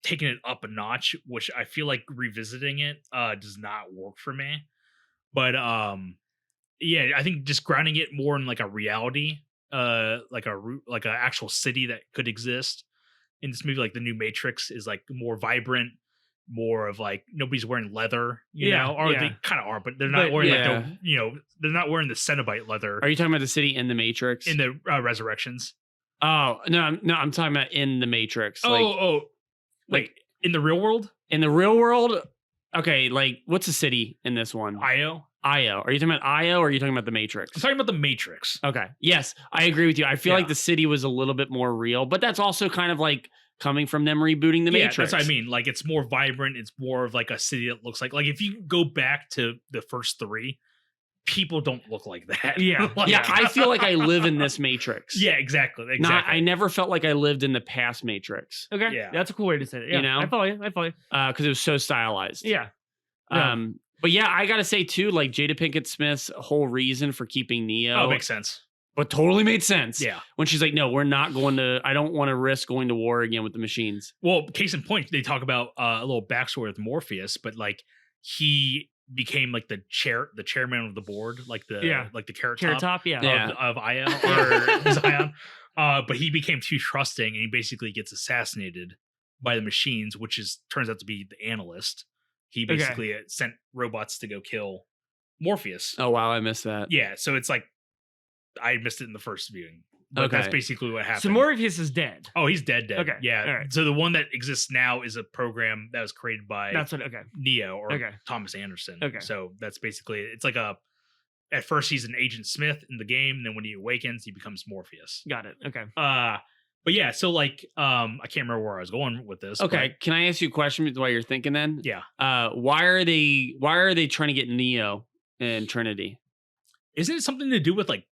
taking it up a notch, which I feel like revisiting it does not work for me. But yeah, I think just grounding it more in like a reality, like a actual city that could exist in this movie, like the new Matrix is like more vibrant, more of like nobody's wearing leather, you
Yeah,
know, or
yeah.
they kind of are, but they're not
But-
wearing
yeah.
like they're not wearing the Cenobite leather
Are you talking about the city in the Matrix?
in the Resurrections.
Oh, no, I'm talking about in the Matrix.
Wait, in the real world,
In the real world, okay, like what's the city in this one?
Io.
Io. Are you talking about Io or are you talking about the Matrix?
I'm talking about the Matrix.
Okay. Yes, I agree with you. I feel
Yeah.
like the city was a little bit more real, but that's also kind of like coming from them rebooting the Matrix.
That's what I mean. Like it's more vibrant. It's more of like a city that looks like if you go back to the first three, people don't look like that.
Yeah.
Like-
Yeah, I feel like I live in this Matrix.
yeah, exactly.
I never felt like I lived in the past Matrix
Okay.
Yeah.
That's a cool way to say it. Yeah.
You know?
I follow you.
because it was so stylized.
Yeah. Yeah.
But yeah, I gotta say too, like Jada Pinkett Smith's whole reason for keeping Neo,
Oh, makes sense.
but totally made sense.
Yeah.
When she's like, no, we're not going to. I don't want to risk going to war again with the machines.
Well, case in point, they talk about a little backstory with Morpheus, but like he became like the chairman of the board, like the carrot top of Io or Zion. But he became too trusting, and he basically gets assassinated by the machines, which turns out to be the analyst. He basically sent robots to go kill Morpheus.
Oh wow, I missed that.
Yeah, so it's like I missed it in the first viewing. But that's basically what happened.
So Morpheus is dead.
Oh, he's dead.
Okay.
Yeah.
All right.
So the one that exists now is a program that was created by Neo or Thomas Anderson.
Okay.
So that's basically, it's like at first he's an Agent Smith in the game, and then when he awakens, he becomes Morpheus.
Got it. Okay.
But yeah, so like I can't remember where I was going with this.
Okay. Can I ask you a question while you're thinking then?
Yeah.
Why are they trying to get Neo and Trinity?
Isn't it something to do with like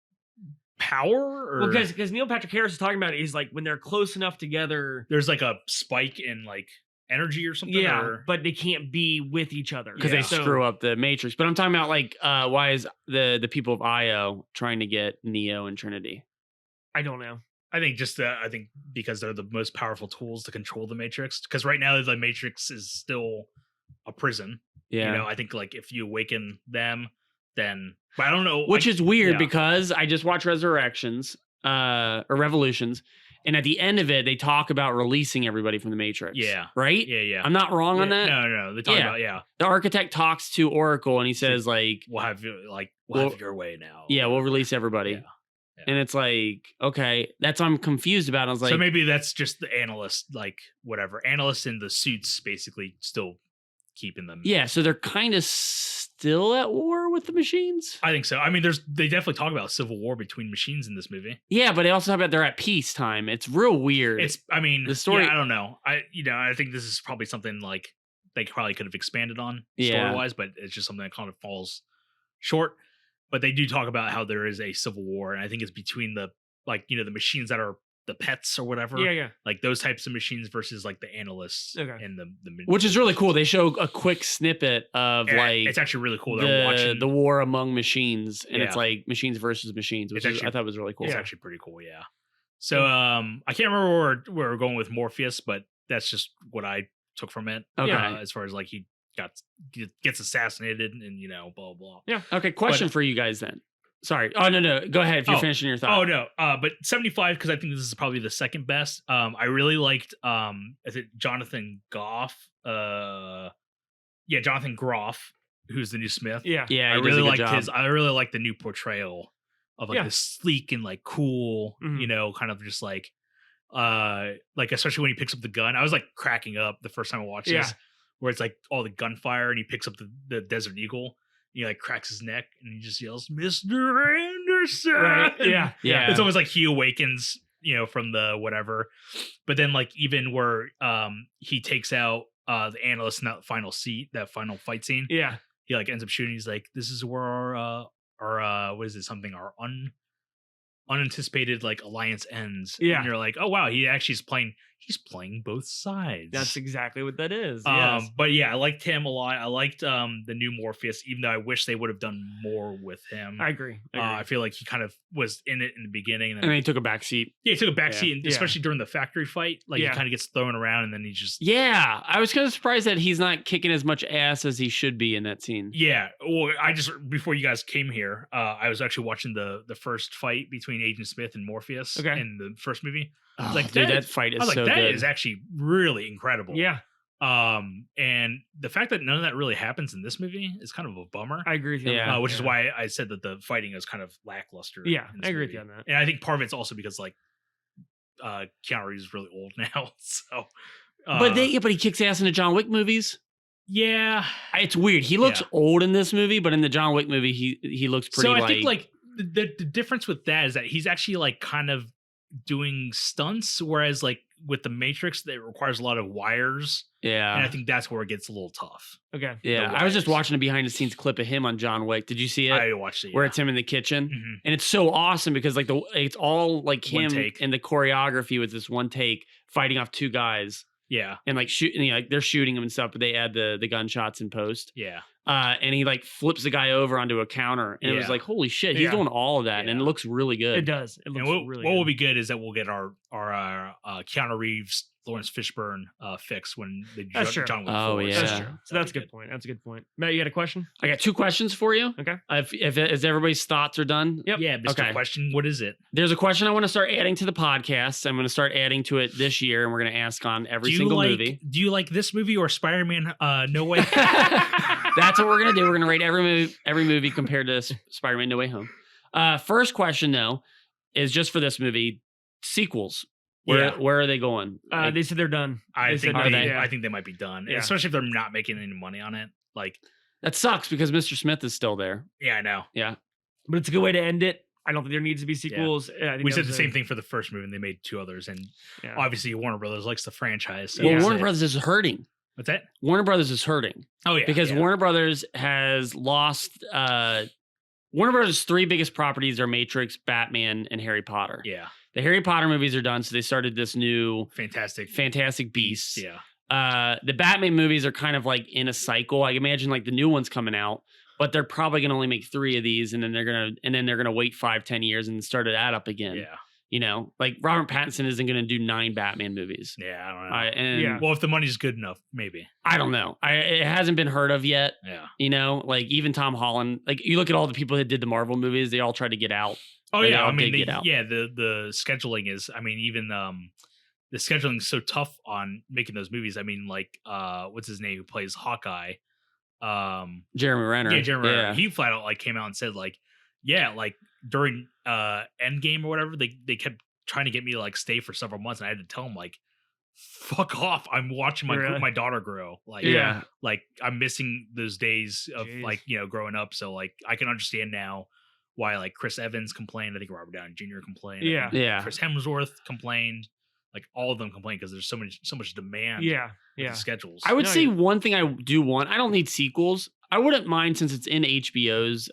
power? Or
because Neil Patrick Harris is talking about it is like when they're close enough together,
there's like a spike in like energy or something.
But they can't be with each other
because they screw up the Matrix. But I'm talking about like why is the people of Io trying to get Neo and Trinity?
I don't know.
I think because they're the most powerful tools to control the Matrix. Because right now the Matrix is still a prison.
Yeah.
You know, I think like if you awaken them, then. But I don't know.
Which is weird because I just watched Resurrections or Revolutions, and at the end of it, they talk about releasing everybody from the Matrix.
Yeah.
Right?
Yeah.
I'm not wrong on that?
No. They talk about,
The architect talks to Oracle, and he says, like...
We'll have your way now.
Yeah, we'll release everybody.
Yeah.
And it's like, okay, that's what I'm confused about. I was like...
So maybe that's just the analyst, like, whatever. Analysts in the suits basically still keeping them.
Yeah, so they're kind of still at war with the machines?
I think so. I mean, they definitely talk about civil war between machines in this movie.
Yeah, but they also talk about they're at peacetime. It's real weird.
The story. I don't know. I think this is probably something like they probably could have expanded on story-wise, but it's just something that kind of falls short. But they do talk about how there is a civil war, and I think it's between the machines that are the pets or whatever.
Yeah.
Like those types of machines versus like the analysts and the
which is really cool. They show a quick snippet of
it's actually really cool. They're watching
the war among machines, and it's like machines versus machines, which I thought was really cool.
It's actually pretty cool, yeah. So I can't remember where we're going with Morpheus, but that's just what I took from it.
Okay.
As far as like he gets assassinated and blah blah.
Yeah.
Okay. Question for you guys then. Sorry. Oh no. Go ahead if you're finishing your thought.
Oh no. But 75 because I think this is probably the second best. I really liked is it Jonathan Groff? Jonathan Groff, who's the new Smith.
Yeah.
Yeah.
I really liked the new portrayal of like this sleek and like cool, kind of just like especially when he picks up the gun. I was like cracking up the first time I watched this, where it's like all the gunfire and he picks up the Desert Eagle. He like cracks his neck and he just yells, "Mr. Anderson!"
Right. Yeah.
It's almost like he awakens, from the whatever. But then like even where he takes out the analyst in that final fight scene.
Yeah.
He like ends up shooting. He's like, "This is where our what is it? Something our unanticipated like alliance ends."
Yeah.
And you're like, "Oh wow, he actually is playing." He's playing both sides.
That's exactly what that is.
But yeah, I liked him a lot. I liked the new Morpheus, even though I wish they would have done more with him.
I agree.
I feel like he kind of was in it in the beginning,
and then he took a back seat.
Yeah, he took a back seat, and especially during the factory fight. Like he kind of gets thrown around, and then he just
I was kind of surprised that he's not kicking as much ass as he should be in that scene.
Yeah, well, before you guys came here, I was actually watching the first fight between Agent Smith and Morpheus in the first movie.
Oh, like, dude, that fight is so good.
That is actually really incredible.
Yeah.
And the fact that none of that really happens in this movie is kind of a bummer.
I agree with you.
Which is why I said that the fighting is kind of lackluster.
Yeah, I agree with you on that.
And I think part of it's also because like Keanu Reeves is really old now. So,
but he kicks ass in the John Wick movies.
Yeah,
it's weird. He looks old in this movie, but in the John Wick movie, he looks pretty.
So I think like the difference with that is that he's actually like kind of doing stunts, whereas like with the Matrix, that requires a lot of wires.
Yeah,
and I think that's where it gets a little tough.
Okay.
Yeah, I was just watching a behind the scenes clip of him on John Wick. Did you see it?
I watched it.
Where it's him in the kitchen, and it's so awesome because like it's all like him and the choreography with this one take fighting off two guys.
Yeah,
and like shooting, like they're shooting him and stuff, but they add the gunshots in post.
Yeah.
And he like flips the guy over onto a counter, and it was like, holy shit, he's doing all of that, and it looks really good.
It does. It looks really good.
What will be good is that we'll get our Keanu Reeves Lawrence Fishburne fix when the
That's true.
John Wick.
Oh,
4.
yeah.
That's true. So that's a good point. That's a good point. Matt, you got a question?
I got 2 questions for you.
Okay.
If everybody's thoughts are done.
Yep.
Yeah, Mr.
Okay.
Question, what is it?
There's a question I want to start adding to the podcast. I'm going to start adding to it this year, and we're going to ask on every single movie.
Do you like this movie or Spider-Man No Way?
That's what we're going to do. We're going to rate every movie compared to Spider-Man No Way Home. First question, though, is just for this movie. Sequels. Where are they going?
They said they're done.
I think they might be done,
Yeah.
especially if they're not making any money on it. Like,
that sucks because Mr. Smith is still there.
yeah, I know.
Yeah.
But it's a good way to end it. I don't think there needs to be sequels. I think
We
that
said
was
the same thing for the first movie, and they made 2 others. And
Yeah.
obviously, Warner Brothers likes the franchise. So
Well,
that's
Warner
it.
Brothers is hurting.
What's that?
Warner Brothers is hurting
Oh yeah,
because
yeah.
Warner Brothers has lost. Warner Brothers' 3 biggest properties are Matrix, Batman, and Harry Potter.
Yeah,
The Harry Potter movies are done, so they started this new Fantastic Beasts.
Yeah,
The Batman movies are kind of like in a cycle. I imagine like the new one's coming out, but they're probably gonna only make 3 of these, and then they're gonna wait 5-10 years and start it up again.
yeah,
You know, like Robert Pattinson isn't gonna do 9 Batman movies.
yeah. I don't know.
Yeah.
Well, if the money's good enough, maybe.
I don't know. It hasn't been heard of yet.
Yeah.
You know, like even Tom Holland. Like you look at all the people that did the Marvel movies, they all tried to get out.
Oh
They
yeah,
all
I mean,
did get out.
the scheduling is. I mean, even the scheduling is so tough on making those movies. I mean, like what's his name who plays Hawkeye?
Jeremy Renner.
Yeah, Jeremy Renner. He flat out like came out and said like, yeah, like during Endgame or whatever, they kept trying to get me to like stay for several months, and I had to tell him like, fuck off. I'm watching
Really?
my daughter grow. Like,
Yeah.
like I'm missing those days of
Jeez.
like, growing up. So like I can understand now why like Chris Evans complained. I think Robert Downey Jr. complained. I
Yeah.
think
Yeah.
Chris Hemsworth complained. Like all of them complained because there's so much demand.
Yeah.
with
Yeah.
the schedules.
I would
No,
say
yeah.
one thing I do want. I don't need sequels. I wouldn't mind since it's in HBO's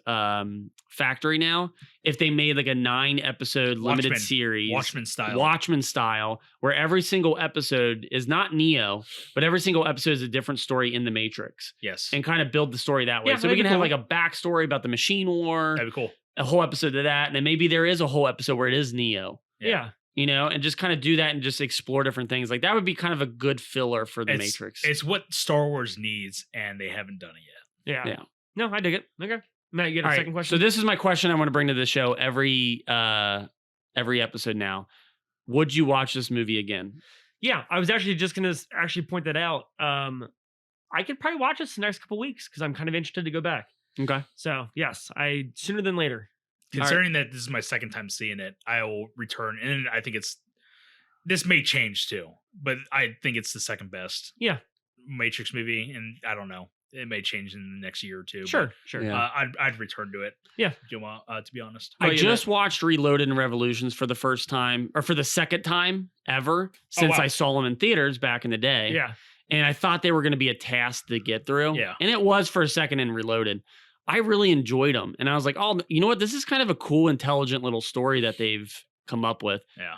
factory now. If they made like a 9-episode limited
Watchmen.
series,
Watchmen style.
style, where every single episode is not Neo, but every single episode is a different story in the Matrix,
Yes.
and kind of build the story that way.
Yeah,
So we
that'd
can
be
have
cool.
like a backstory about the Machine War,
That'd be cool.
a whole episode of that, and then maybe there is a whole episode where it is Neo.
Yeah.
You know, and just kind of do that and just explore different things. Like that would be kind of a good filler for the Matrix.
It's what Star Wars needs, and they haven't done it yet.
Yeah.
Yeah.
No, I dig it. Okay. Matt, you got a
All right,
second question?
So this is my question I want to bring to the show every episode now. Would you watch this movie again?
Yeah, I was actually just gonna point that out. I could probably watch this the next couple weeks because I'm kind of interested to go back.
Okay.
So yes, I sooner than later.
Considering that this is my second time seeing it, I will return, and I think this may change too, but I think it's the second best.
Yeah.
Matrix movie, and I don't know, it may change in the next year or two.
Sure. Sure.
Yeah.
I'd return to it.
Yeah.
To be honest.
I
yeah,
just watched Reloaded and Revolutions for the first time, or for the second time ever since
wow.
I saw them in theaters back in the day.
Yeah.
And I thought they were going to be a task to get through.
Yeah.
And it was for a second in Reloaded. I really enjoyed them. And I was like, oh, you know what? This is kind of a cool, intelligent little story that they've come up with.
Yeah.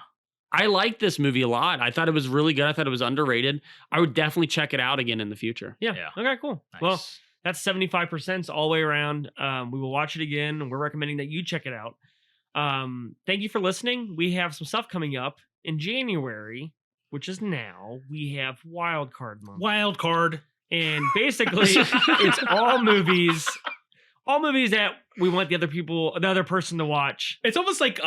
I liked this movie a lot. I thought it was really good. I thought it was underrated. I would definitely check it out again in the future.
Yeah.
Yeah.
Okay. Cool.
Nice.
Well, that's 75% all the way around. We will watch it again, and we're recommending that you check it out. Thank you for listening. We have some stuff coming up in January, which is now. We have Wild Card Month,
Wild card.
and basically it's all movies that we want the other person to watch.
It's almost like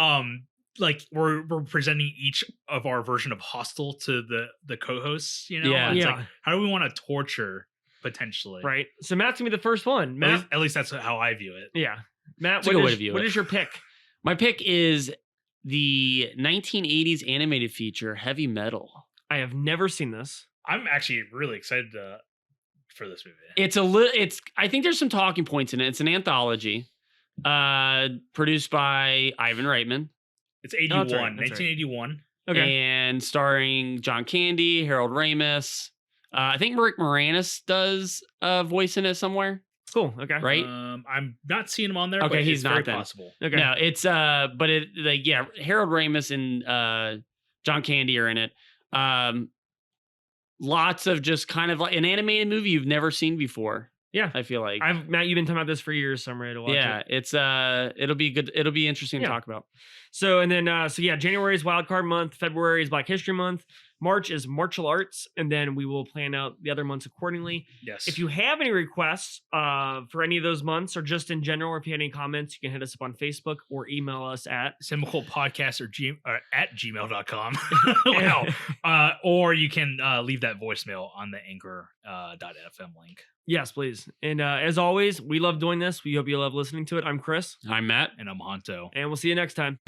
we're presenting each of our version of Hostel to the co-hosts. You know,
Yeah.
It's
Yeah.
like, how do we want to torture potentially?
Right. So Matt's gonna be the first one. Matt.
At least that's how I view it.
Yeah. Matt,
It's a good way to view
what
it.
is your pick?
My pick is the 1980s animated feature Heavy Metal.
I have never seen this.
I'm actually really excited for this movie.
I think there's some talking points in it. It's an anthology produced by Ivan Reitman.
It's 81,
that's right.
1981.
Okay.
And starring John Candy, Harold Ramis. I think Rick Moranis does a voice in it somewhere,
Cool. Okay.
right?
I'm not seeing him on there.
Okay,
but
he's
it's
not
very
then.
possible.
Okay.
No, it's but it like yeah, Harold Ramis and John Candy are in it. Lots of just kind of like an animated movie you've never seen before.
Yeah.
I feel like
Matt, you've been talking about this for years, so I'm ready to watch
yeah,
it.
it's it'll be good. It'll be interesting
Yeah.
to talk about.
So and then January is Wild Card Month, February is Black History Month, March is martial arts, and then we will plan out the other months accordingly.
Yes.
If you have any requests for any of those months or just in general, or if you have any comments, you can hit us up on Facebook or email us at
Podcast or at gmail.com. Wow. Or you can leave that voicemail on the anchor.fm link.
Yes, please. And as always, we love doing this. We hope you love listening to it. I'm Chris.
I'm Matt.
And I'm Honto.
And we'll see you next time.